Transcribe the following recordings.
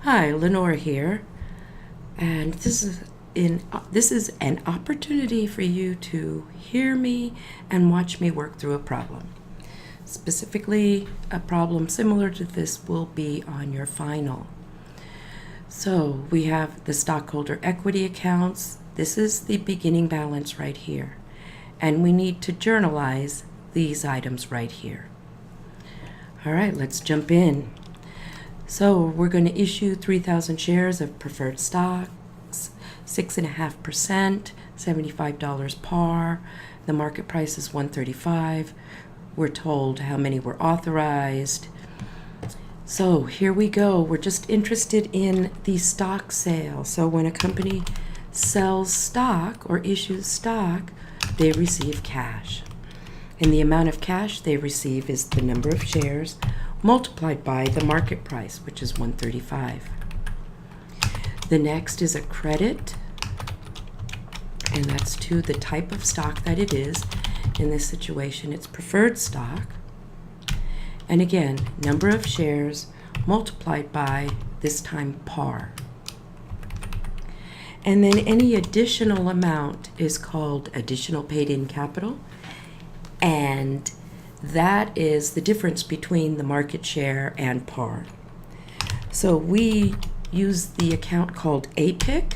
Hi, Lenore here, and this is an opportunity for you to hear me and watch me work through a problem. Specifically, a problem similar to this will be on your final. So we have the stockholder equity accounts. This is the beginning balance right here, and we need to journalize these items right here. All right, let's jump in. So we're going to issue 3,000 shares of preferred stocks, 6.5%, $75 par. The market price is $135. We're told how many were authorized. So here we go. We're just interested in the stock sale. So when a company sells stock or issues stock, they receive cash. And the amount of cash they receive is the number of shares multiplied by the market price, which is $135. The next is a credit, and that's to the type of stock that it is. In this situation, it's preferred stock. And again, number of shares multiplied by, this time, par. And then any additional amount is called additional paid-in capital, and that is the difference between the market share and par. So we use the account called APIC,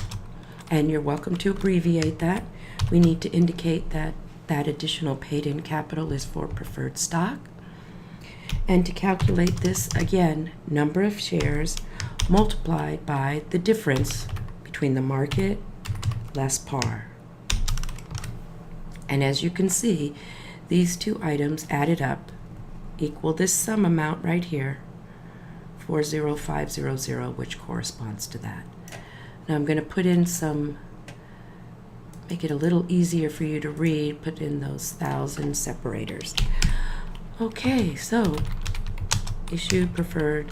and you're welcome to abbreviate that. We need to indicate that that additional paid-in capital is for preferred stock. And to calculate this, again, number of shares multiplied by the difference between the market less par. And as you can see, these two items added up equal this sum amount right here, 40500, which corresponds to that. Now I'm going to put in make it a little easier for you to read, put in those 1,000 separators. Okay, so issued preferred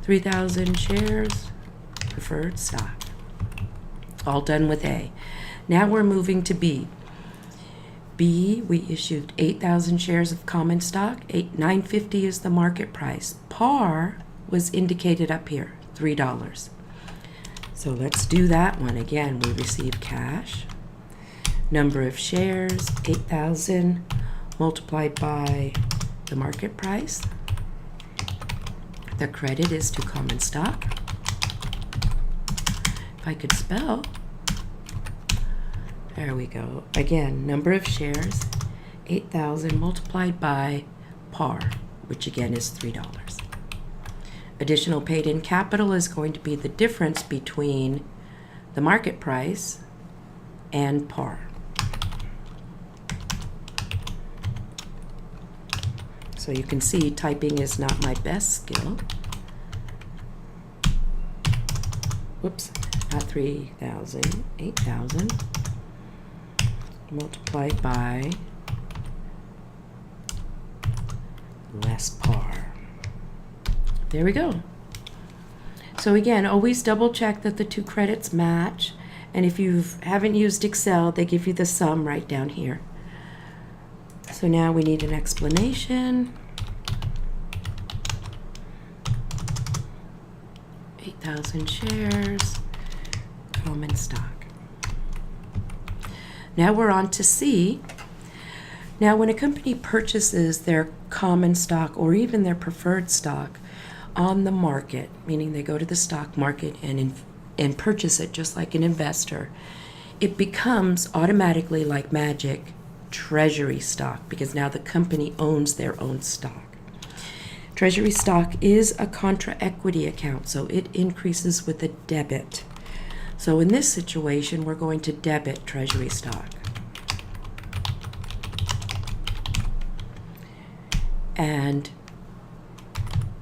3,000 shares, preferred stock. All done with A. Now we're moving to B. B, we issued 8,000 shares of common stock. $9.50 is the market price. Par was indicated up here, $3. So let's do that one. Again, we receive cash. Number of shares, 8,000 multiplied by the market price. The credit is to common stock. If I could spell. There we go. Again, number of shares, 8,000 multiplied by par, which again is $3. Additional paid-in capital is going to be the difference between the market price and par. So you can see typing is not my best skill. Whoops, not 3,000, 8,000. Multiplied by less par. There we go. So again, always double check that the two credits match, and if you haven't used Excel, they give you the sum right down here. So now we need an explanation. 8,000 shares, common stock. Now we're on to C. Now when a company purchases their common stock or even their preferred stock on the market, meaning they go to the stock market and purchase it just like an investor, it becomes automatically, like magic, treasury stock, because now the company owns their own stock. Treasury stock is a contra equity account, so it increases with a debit. So in this situation, we're going to debit treasury stock. And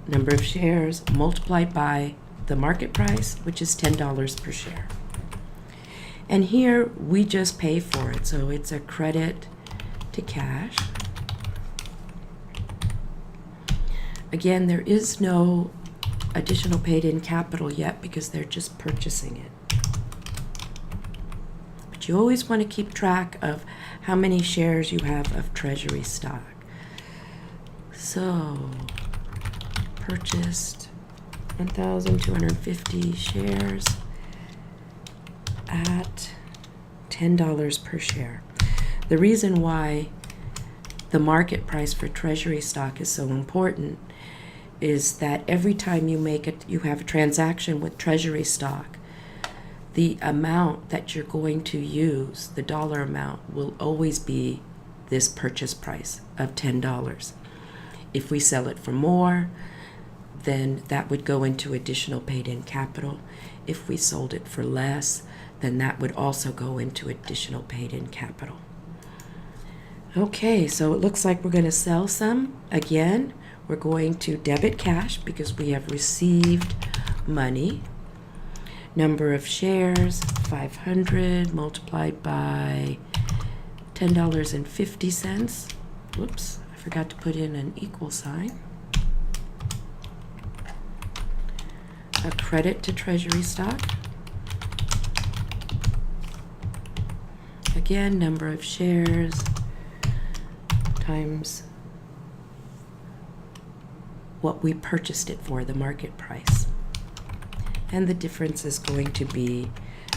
number of shares multiplied by the market price, which is $10 per share. And here we just pay for it, so it's a credit to cash. Again, there is no additional paid-in capital yet because they're just purchasing it. But you always want to keep track of how many shares you have of treasury stock. So, purchased 1,250 shares at $10 per share. The reason why the market price for treasury stock is so important is that every time you have a transaction with treasury stock, the amount that you're going to use, the dollar amount, will always be this purchase price of $10. If we sell it for more, then that would go into additional paid-in capital. If we sold it for less, then that would also go into additional paid-in capital. Okay, so it looks like we're going to sell some. Again, we're going to debit cash because we have received money. Number of shares, 500 multiplied by $10.50. Whoops, I forgot to put in an equal sign. A credit to treasury stock. Again, number of shares times what we purchased it for, the market price. And the difference is going to be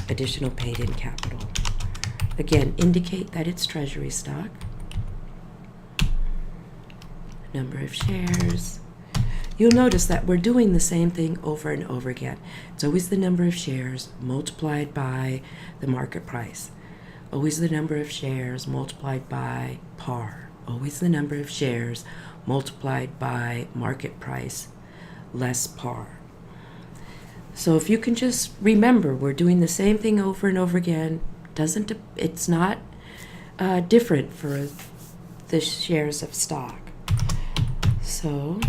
additional paid-in capital. Again, indicate that it's treasury stock. Number of shares. You'll notice that we're doing the same thing over and over again. It's always the number of shares multiplied by the market price. Always the number of shares multiplied by par. Always the number of shares multiplied by market price less par. So if you can just remember, we're doing the same thing over and over again. It's not different for the shares of stock. So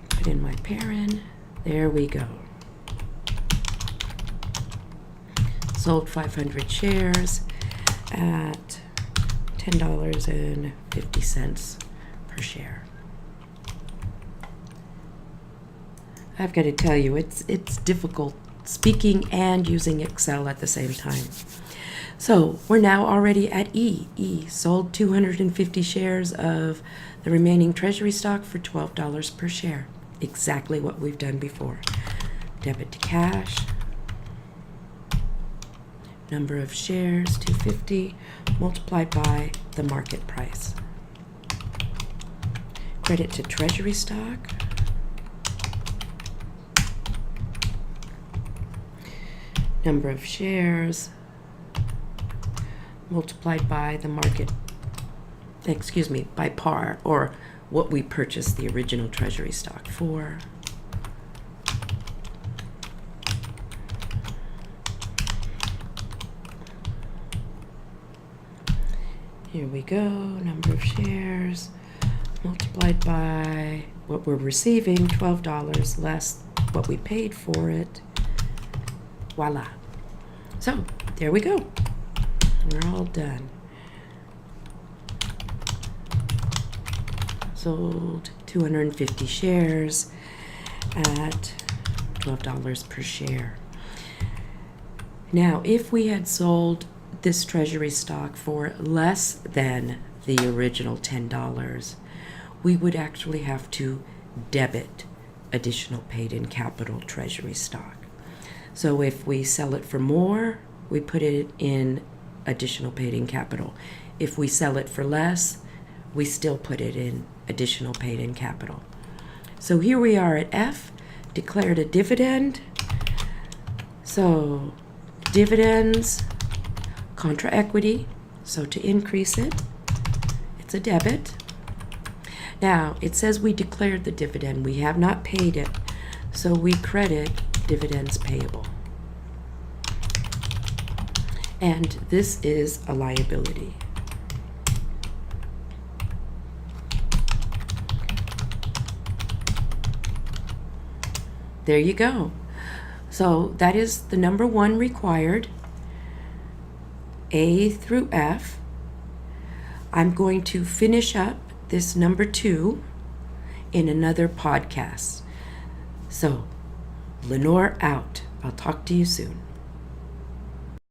put in my parent. There we go. Sold 500 shares at $10.50 per share. I've got to tell you, it's difficult speaking and using Excel at the same time. So we're now already at E. E sold 250 shares of the remaining treasury stock for $12 per share. Exactly what we've done before. Debit to cash. Number of shares, 250, multiplied by the market price. Credit to treasury stock. Number of shares, multiplied by the market, by par, or what we purchased the original treasury stock for. Here we go, number of shares multiplied by what we're receiving, $12 less what we paid for it. Voila. So, there we go. We're all done. Sold 250 shares at $12 per share. Now, if we had sold this treasury stock for less than the original $10, we would actually have to debit additional paid-in capital treasury stock. So if we sell it for more, we put it in additional paid-in capital. If we sell it for less, we still put it in additional paid-in capital. So here we are at F, declared a dividend. So dividends contra equity, so to increase it, it's a debit. Now, it says we declared the dividend. We have not paid it, so we credit dividends payable. And this is a liability. There you go. So that is the number one required, A through F. I'm going to finish up this number 2 in another podcast. So, Lenore out. I'll talk to you soon.